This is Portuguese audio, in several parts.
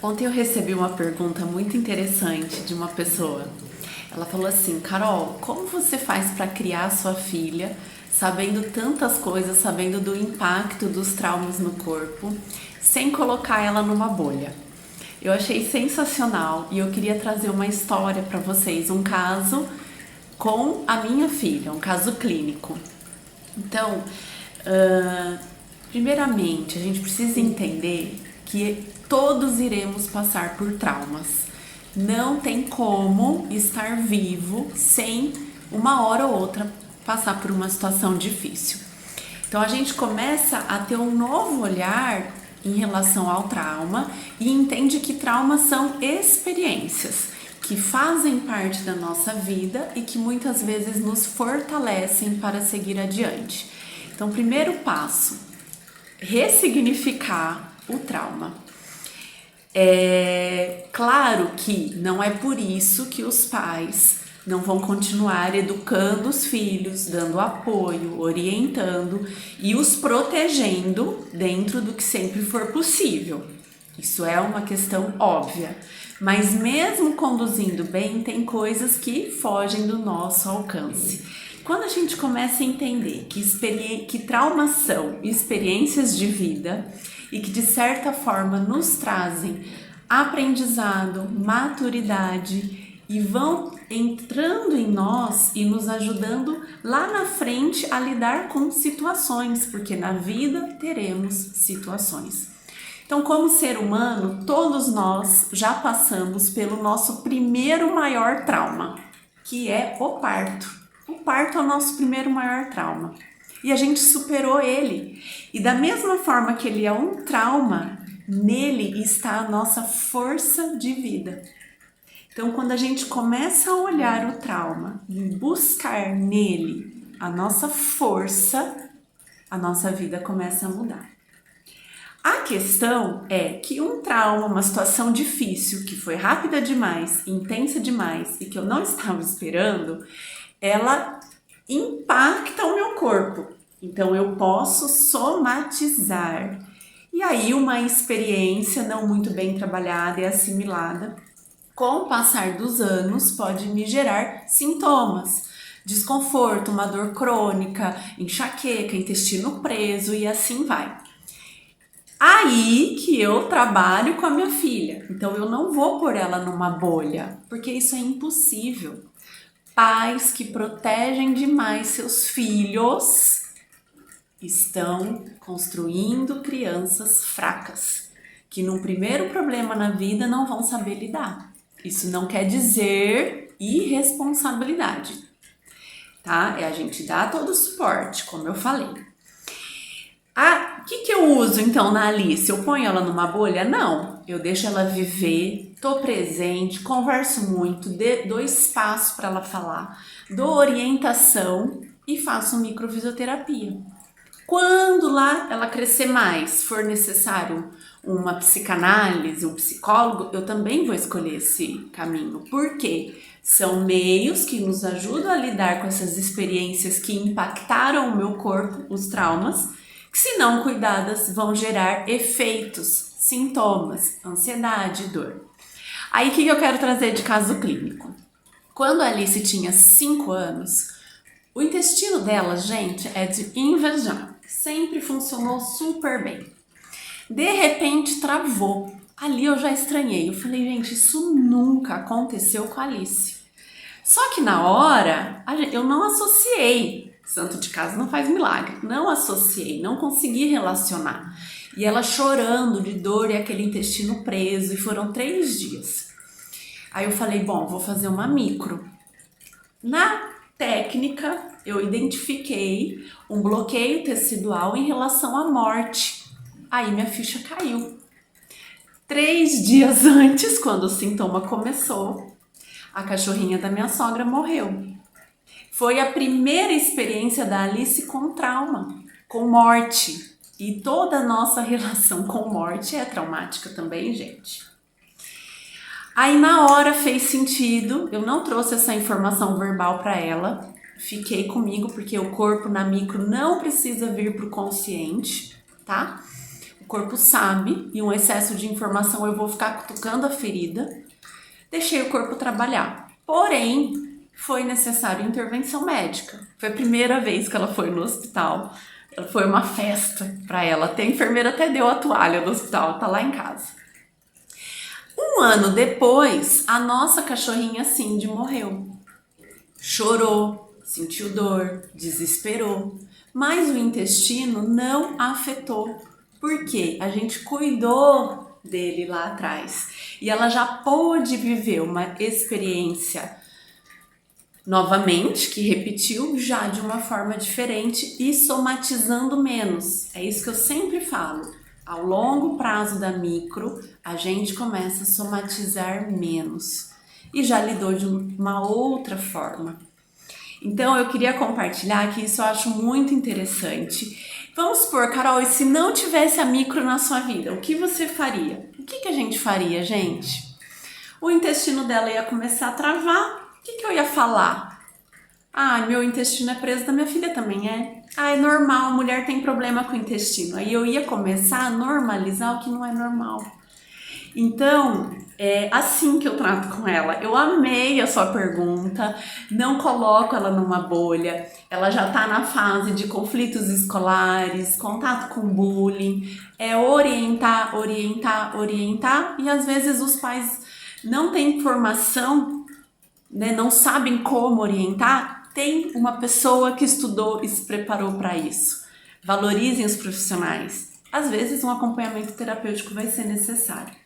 Ontem eu recebi uma pergunta muito interessante de uma pessoa. Ela falou assim: Carol, como você faz para criar sua filha, sabendo tantas coisas, sabendo do impacto dos traumas no corpo, sem colocar ela numa bolha? Eu achei sensacional e eu queria trazer uma história para vocês, um caso com a minha filha, um caso clínico. Então, ah, primeiramente, a gente precisa entender que todos iremos passar por traumas. Não tem como estar vivo sem uma hora ou outra passar por uma situação difícil. Então a gente começa a ter um novo olhar em relação ao trauma e entende que traumas são experiências que fazem parte da nossa vida e que muitas vezes nos fortalecem para seguir adiante. Então, primeiro passo, ressignificar o trauma. É claro que não é por isso que os pais não vão continuar educando os filhos, dando apoio, orientando e os protegendo dentro do que sempre for possível. Isso é uma questão óbvia, mas mesmo conduzindo bem, tem coisas que fogem do nosso alcance. Quando a gente começa a entender que traumas são experiências de vida e que de certa forma nos trazem aprendizado, maturidade e vão entrando em nós e nos ajudando lá na frente a lidar com situações, porque na vida teremos situações. Então, como ser humano, todos nós já passamos pelo nosso primeiro maior trauma, que é o parto. O parto é o nosso primeiro maior trauma. E a gente superou ele. E da mesma forma que ele é um trauma, nele está a nossa força de vida. Então, quando a gente começa a olhar o trauma e buscar nele a nossa força, a nossa vida começa a mudar. A questão é que um trauma, uma situação difícil, que foi rápida demais, intensa demais e que eu não estava esperando, ela impacta o meu corpo. Então eu posso somatizar. E aí uma experiência não muito bem trabalhada e assimilada, com o passar dos anos, pode me gerar sintomas. Desconforto, uma dor crônica, enxaqueca, intestino preso e assim vai. Aí que eu trabalho com a minha filha. Então eu não vou pôr ela numa bolha, porque isso é impossível. Pais que protegem demais seus filhos estão construindo crianças fracas, que num primeiro problema na vida não vão saber lidar. Isso não quer dizer irresponsabilidade, tá? É a gente dar todo o suporte, como eu falei. O que eu uso então na Alice? Eu ponho ela numa bolha? Não, eu deixo ela viver, tô presente, converso muito, dou espaço para ela falar, dou orientação e faço microfisioterapia. Quando lá ela crescer mais, for necessário uma psicanálise, um psicólogo, eu também vou escolher esse caminho. Por quê? São meios que nos ajudam a lidar com essas experiências que impactaram o meu corpo, os traumas, que se não cuidadas vão gerar efeitos, sintomas, ansiedade, dor. Aí o que eu quero trazer de caso clínico? Quando a Alice tinha 5 anos, o intestino dela, gente, é de invejar. Sempre funcionou super bem. De repente travou. Ali eu já estranhei. Eu falei, gente, isso nunca aconteceu com a Alice. Só que na hora, eu não associei. Santo de casa não faz milagre. Não associei, não consegui relacionar. E ela chorando de dor e aquele intestino preso. E foram 3 dias. Aí eu falei, bom, vou fazer uma micro. Na técnica, eu identifiquei um bloqueio tecidual em relação à morte. Aí minha ficha caiu. 3 dias antes, quando o sintoma começou, a cachorrinha da minha sogra morreu. Foi a primeira experiência da Alice com trauma, com morte. E toda a nossa relação com morte é traumática também, gente. Aí na hora fez sentido, eu não trouxe essa informação verbal para ela, fiquei comigo porque o corpo na micro não precisa vir pro consciente, tá? O corpo sabe, e um excesso de informação eu vou ficar cutucando a ferida. Deixei o corpo trabalhar. Porém, foi necessário intervenção médica. Foi a primeira vez que ela foi no hospital. Foi uma festa para ela. Até a enfermeira até deu a toalha do hospital, tá lá em casa. Um ano depois, a nossa cachorrinha Cindy morreu. Chorou, sentiu dor, desesperou, mas o intestino não afetou. Por quê? A gente cuidou dele lá atrás e ela já pôde viver uma experiência novamente, que repetiu já de uma forma diferente e somatizando menos. É isso que eu sempre falo. Ao longo prazo da micro, a gente começa a somatizar menos e já lidou de uma outra forma. Então eu queria compartilhar que isso eu acho muito interessante. Vamos supor, Carol, e se não tivesse a micro na sua vida, o que você faria? O que a gente faria, gente? O intestino dela ia começar a travar. O que eu ia falar? Ah, meu intestino é preso, da minha filha também é. Ah, é normal, a mulher tem problema com o intestino. Aí eu ia começar a normalizar o que não é normal. Então, é assim que eu trato com ela. Eu amei a sua pergunta, não coloco ela numa bolha. Ela já tá na fase de conflitos escolares, contato com bullying, é orientar, orientar, orientar. E às vezes os pais não têm formação, né, não sabem como orientar. Tem uma pessoa que estudou e se preparou para isso. Valorizem os profissionais. Às vezes um acompanhamento terapêutico vai ser necessário.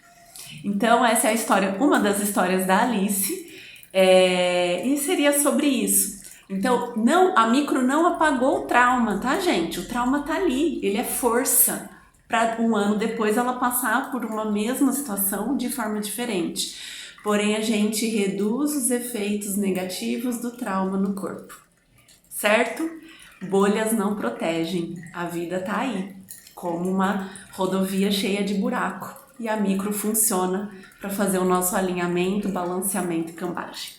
Então essa é a história, uma das histórias da Alice, e seria sobre isso. Então a micro não apagou o trauma, tá, gente? O trauma tá ali, ele é força para um ano depois ela passar por uma mesma situação de forma diferente. Porém, a gente reduz os efeitos negativos do trauma no corpo, certo? Bolhas não protegem, a vida tá aí, como uma rodovia cheia de buraco. E a micro funciona para fazer o nosso alinhamento, balanceamento e cambagem.